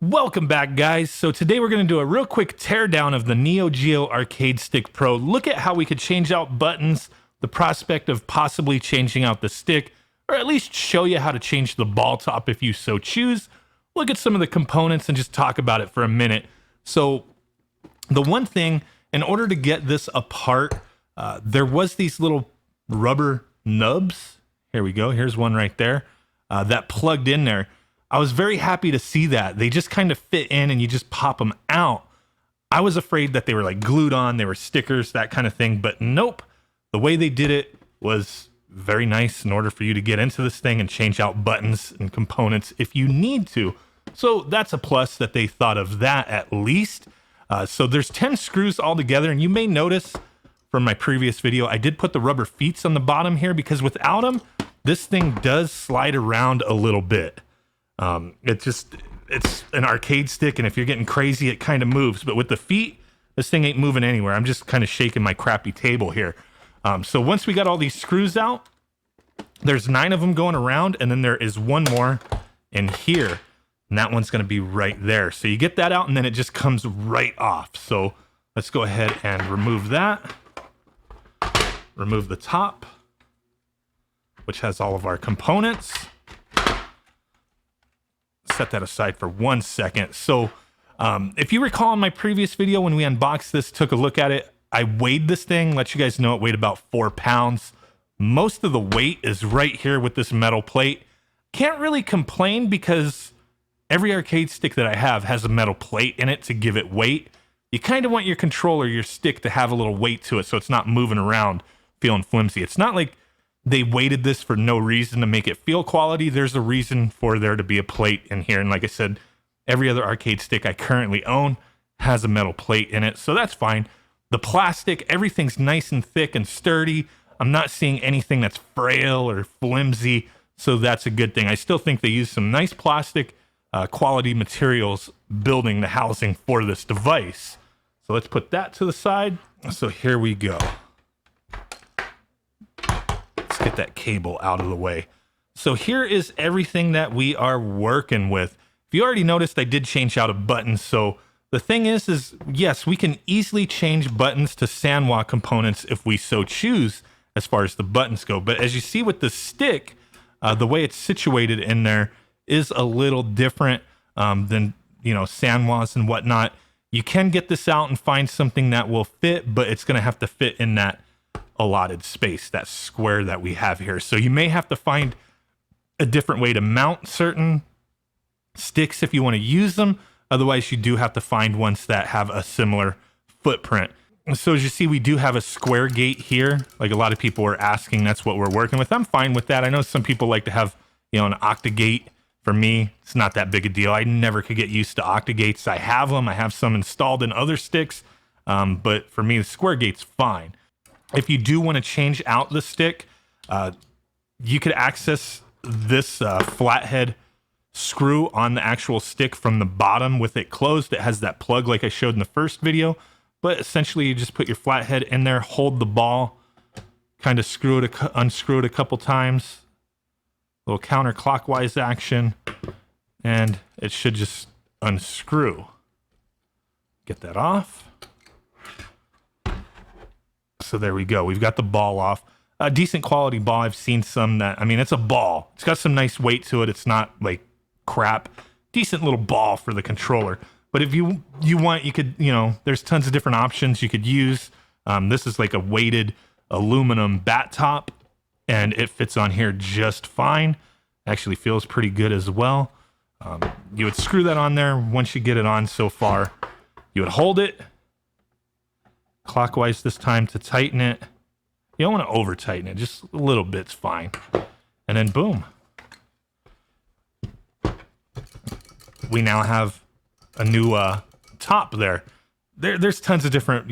Welcome back, guys. So today we're going to do a real quick teardown of the Neo Geo Arcade Stick Pro. Look at how we could change out buttons, the prospect of possibly changing out the stick, or at least show you how to change the ball top if you so choose. Look at some of the components and just talk about it for a minute. So the one thing, in order to get this apart, there was these little rubber nubs. Here we go. Here's one right there that plugged in there. I was very happy to see that. They just kind of fit in and you just pop them out. I was afraid that they were like glued on, they were stickers, that kind of thing, but nope. The way they did it was very nice in order for you to get into this thing and change out buttons and components if you need to. So that's a plus that they thought of that at least. So there's 10 screws all together, and you may notice from my previous video, I did put the rubber feet on the bottom here because without them, this thing does slide around a little bit. It's an arcade stick, and if you're getting crazy, it kind of moves. But with the feet, this thing ain't moving anywhere. I'm just kind of shaking my crappy table here. So once we got all these screws out, there's 9 of them going around, and then there is one more in here, and that one's going to be right there. So you get that out, and then it just comes right off. So let's go ahead and remove that. Remove the top, which has all of our components. Set that aside for 1 second. So if you recall in my previous video when we unboxed this, took a look at it, I weighed this thing, let you guys know it weighed about 4 pounds. Most of the weight is right here with this metal plate. Can't really complain because every arcade stick that I have has a metal plate in it to give it weight. You kind of want your controller, your stick, to have a little weight to it so it's not moving around feeling flimsy. It's not like they weighted this for no reason to make it feel quality. There's a reason for there to be a plate in here. And like I said, every other arcade stick I currently own has a metal plate in it. So that's fine. The plastic, everything's nice and thick and sturdy. I'm not seeing anything that's frail or flimsy. So that's a good thing. I still think they use some nice plastic quality materials building the housing for this device. So let's put that to the side. So here we go. Get that cable out of the way. So here is everything that we are working with. If you already noticed, I did change out a button. So the thing is yes, we can easily change buttons to Sanwa components if we so choose as far as the buttons go. But as you see with the stick, the way it's situated in there is a little different than, Sanwas and whatnot. You can get this out and find something that will fit, but it's going to have to fit in that allotted space, that square that we have here. So you may have to find a different way to mount certain sticks if you want to use them. Otherwise, you do have to find ones that have a similar footprint. So as you see, we do have a square gate here. Like a lot of people were asking, that's what we're working with. I'm fine with that. I know some people like to have, an octagate. For me, it's not that big a deal. I never could get used to octagates. I have them. I have some installed in other sticks. But for me, the square gate's fine. If you do want to change out the stick, you could access this flathead screw on the actual stick from the bottom with it closed. It has that plug like I showed in the first video, but essentially you just put your flathead in there, hold the ball, kind of unscrew it a couple times, a little counterclockwise action, and it should just unscrew. Get that off. So there we go. We've got the ball off. A decent quality ball. I've seen some that, it's a ball. It's got some nice weight to it. It's not like crap. Decent little ball for the controller. But if you want, you could, there's tons of different options you could use. This is like a weighted aluminum bat top, and it fits on here just fine. Actually feels pretty good as well. You would screw that on there. Once you get it on so far, you would hold it clockwise this time to tighten it. You don't want to over tighten it, just a little bit's fine. And then boom. We now have a new top there. There's tons of different,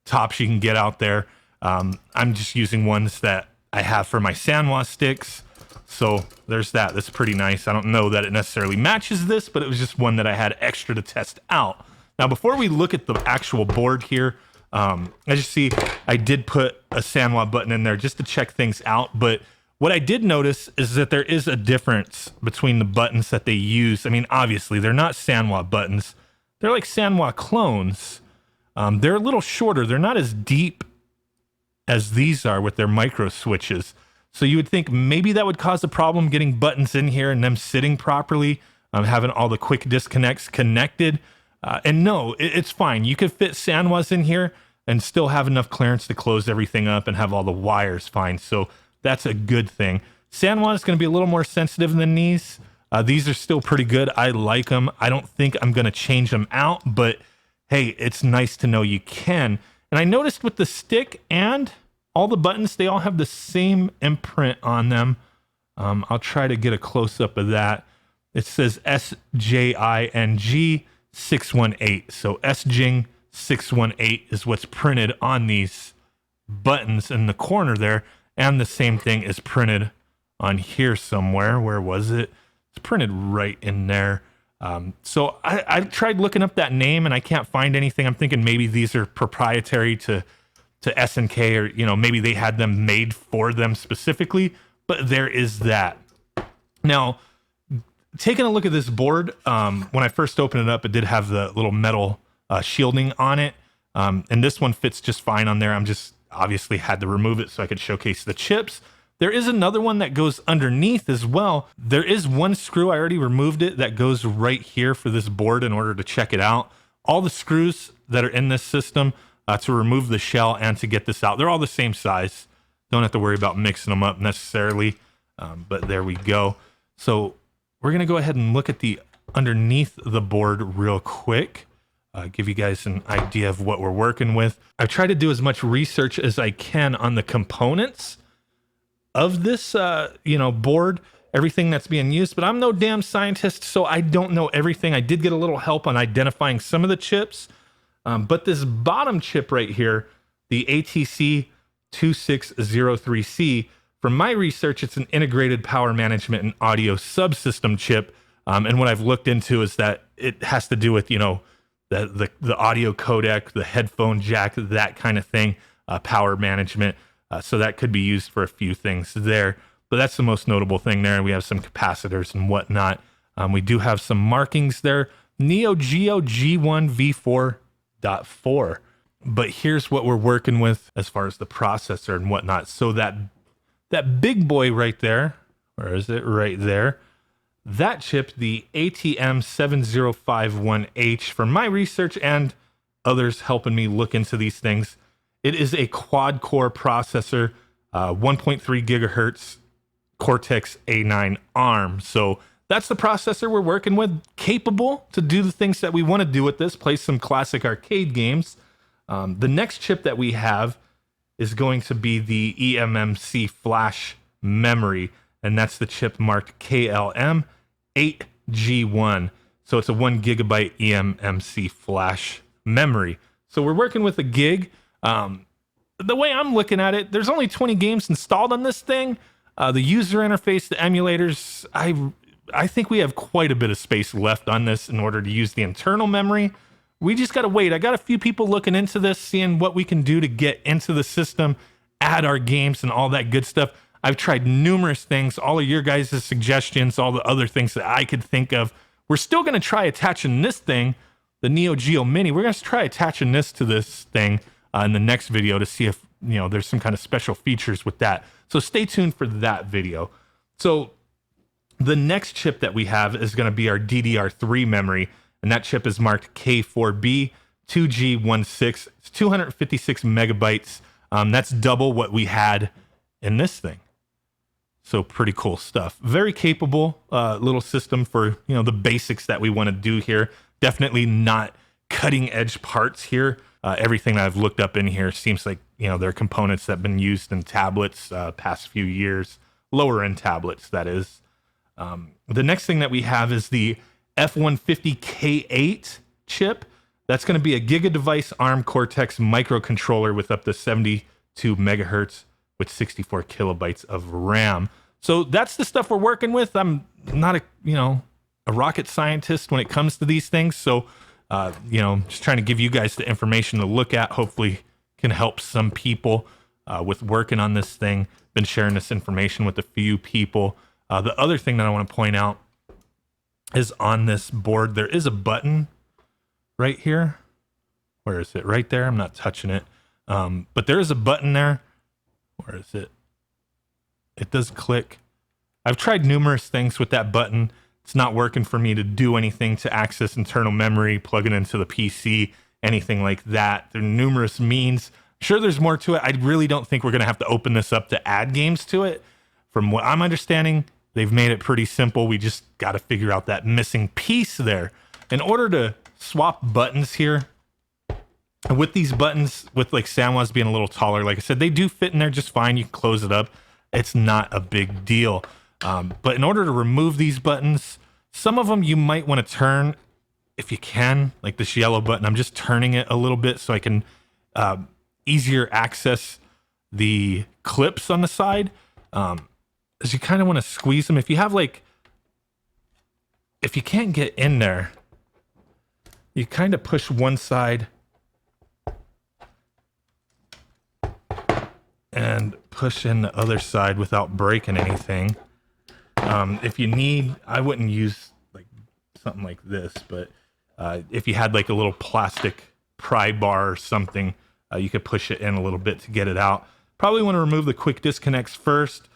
tops you can get out there. I'm just using ones that I have for my Sanwa sticks. So there's that. That's pretty nice. I don't know that it necessarily matches this, but it was just one that I had extra to test out. Now, before we look at the actual board here, as you see, I did put a Sanwa button in there just to check things out, but What I did notice is that there is a difference between the buttons that they use. I mean, obviously, they're not Sanwa buttons. They're like Sanwa clones. They're a little shorter. They're not as deep as these are with their micro switches. So you would think maybe that would cause a problem getting buttons in here and them sitting properly, having all the quick disconnects connected. And no, it's fine. You could fit Sanwas in here and still have enough clearance to close everything up and have all the wires fine. So that's a good thing. Sanwa is going to be a little more sensitive than these. These are still pretty good. I like them. I don't think I'm going to change them out, but hey, it's nice to know you can. And I noticed with the stick and all the buttons, they all have the same imprint on them. I'll try to get a close-up of that. It says SJING 618. So SJING 618 is what's printed on these buttons in the corner there. And the same thing is printed on here somewhere. Where was it? It's printed right in there. So I tried looking up that name and I can't find anything. I'm thinking maybe these are proprietary to SNK, or, you know, maybe they had them made for them specifically, but there is that. Now, taking a look at this board, when I first opened it up, it did have the little metal shielding on it. And this one fits just fine on there. I'm just obviously had to remove it so I could showcase the chips. There is another one that goes underneath as well. There is one screw, I already removed it, that goes right here for this board in order to check it out. All the screws that are in this system to remove the shell and to get this out, they're all the same size. Don't have to worry about mixing them up necessarily, but there we go. So we're gonna go ahead and look at the underneath the board real quick. Give you guys an idea of what we're working with. I've tried to do as much research as I can on the components of this, board, everything that's being used, but I'm no damn scientist, so I don't know everything. I did get a little help on identifying some of the chips, but this bottom chip right here, the ATC 2603C, from my research, it's an integrated power management and audio subsystem chip. And what I've looked into is that it has to do with, the audio codec, the headphone jack, that kind of thing, power management. So that could be used for a few things there, but that's the most notable thing there. We have some capacitors and whatnot. We do have some markings there. Neo Geo G1 V4.4. But here's what we're working with as far as the processor and whatnot. So that big boy right there, where is it? Right there. That chip, the ATM 7051H, from my research and others helping me look into these things, it is a quad-core processor, 1.3 gigahertz Cortex A9 ARM. So that's the processor we're working with, capable to do the things that we want to do with this, play some classic arcade games. The next chip that we have is going to be the eMMC flash memory, and that's the chip marked KLM8G1. So it's a 1 gigabyte eMMC flash memory. So we're working with a gig. The way I'm looking at it, there's only 20 games installed on this thing. The user interface, the emulators, I think we have quite a bit of space left on this in order to use the internal memory. We just got to wait. I got a few people looking into this, seeing what we can do to get into the system, add our games and all that good stuff. I've tried numerous things, all of your guys' suggestions, all the other things that I could think of. We're still going to try attaching this thing, the Neo Geo Mini. We're going to try attaching this to this thing in the next video to see if, there's some kind of special features with that. So stay tuned for that video. So the next chip that we have is going to be our DDR3 memory, and that chip is marked K4B 2G16. It's 256 megabytes. That's double what we had in this thing. So pretty cool stuff. Very capable little system for, the basics that we want to do here. Definitely not cutting edge parts here. Everything that I've looked up in here seems like, they're components that have been used in tablets past few years, lower end tablets, that is. The next thing that we have is the F150K8 chip. That's going to be a giga-device ARM Cortex microcontroller with up to 72 megahertz with 64 kilobytes of RAM. So that's the stuff we're working with. I'm not a rocket scientist when it comes to these things. So, just trying to give you guys the information to look at. Hopefully can help some people with working on this thing. been sharing this information with a few people. The other thing that I want to point out is on this board, there is a button right here. Where is it? Right there. I'm not touching it. But there is a button there. Where is it? It does click. I've tried numerous things with that button. It's not working for me to do anything to access internal memory, plug it into the PC, anything like that. There are numerous means. Sure, there's more to it. I really don't think we're going to have to open this up to add games to it. From what I'm understanding, they've made it pretty simple. We just got to figure out that missing piece there. In order to swap buttons here, with these buttons, with like Sanwa's being a little taller, like I said, they do fit in there just fine. You can close it up. It's not a big deal. But in order to remove these buttons, some of them you might want to turn if you can, like this yellow button. I'm just turning it a little bit so I can easier access the clips on the side. As you kind of want to squeeze them. If you have like, if you can't get in there, you kind of push one side and push in the other side without breaking anything. If you need, I wouldn't use like something like this, but if you had like a little plastic pry bar or something, you could push it in a little bit to get it out. Probably want to remove the quick disconnects first.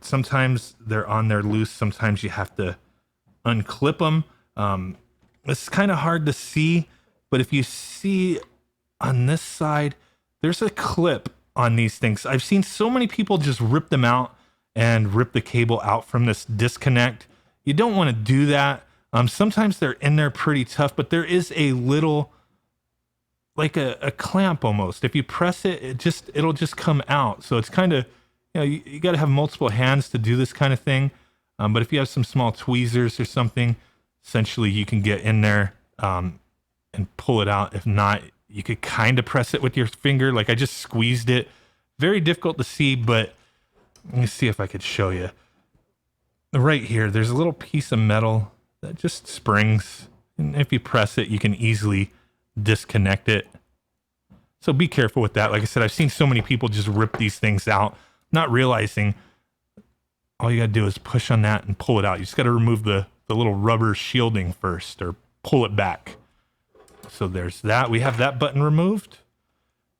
Sometimes they're on there loose. Sometimes you have to unclip them. It's kind of hard to see, but if you see on this side, there's a clip on these things. I've seen so many people just rip them out and rip the cable out from this disconnect. You don't want to do that. Sometimes they're in there pretty tough, but there is a little, like a clamp almost. If you press it, it'll just come out. So it's kind of, you got to have multiple hands to do this kind of thing. But if you have some small tweezers or something, essentially you can get in there and pull it out. If not, you could kind of press it with your finger. Like I just squeezed it. Very difficult to see, but let me see if I could show you. Right here, there's a little piece of metal that just springs. And if you press it, you can easily disconnect it. So be careful with that. Like I said, I've seen so many people just rip these things out, not realizing all you got to do is push on that and pull it out. You just got to remove the little rubber shielding first or pull it back. So there's that. We have that button removed.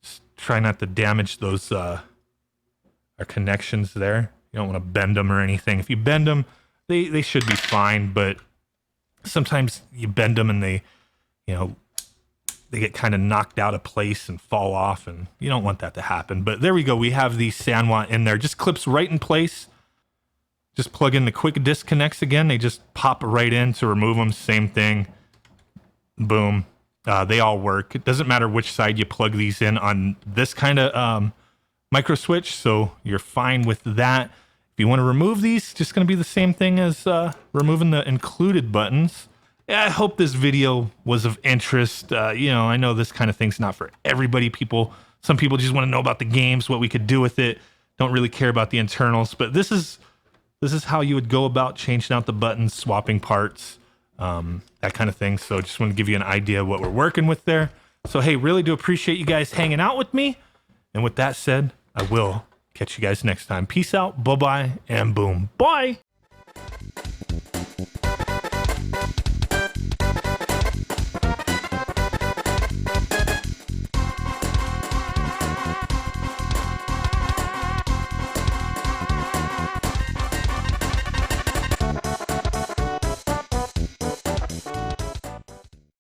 Just try not to damage those our connections there. You don't want to bend them or anything. If you bend them, they should be fine, but sometimes you bend them and they get kind of knocked out of place and fall off, and you don't want that to happen. But there we go. We have the Sanwa in there. Just clips right in place. Just plug in the quick disconnects again. They just pop right in to remove them. Same thing. Boom. They all work. It doesn't matter which side you plug these in on this kind of micro switch, so you're fine with that. If you want to remove these, just going to be the same thing as removing the included buttons. Yeah, I hope this video was of interest. I know this kind of thing's not for everybody. Some people just want to know about the games, what we could do with it. Don't really care about the internals, but this is how you would go about changing out the buttons, swapping parts, that kind of thing. So just want to give you an idea of what we're working with there. So hey, really do appreciate you guys hanging out with me. And with that said, I will catch you guys next time. Peace out, bye-bye, and boom. Bye!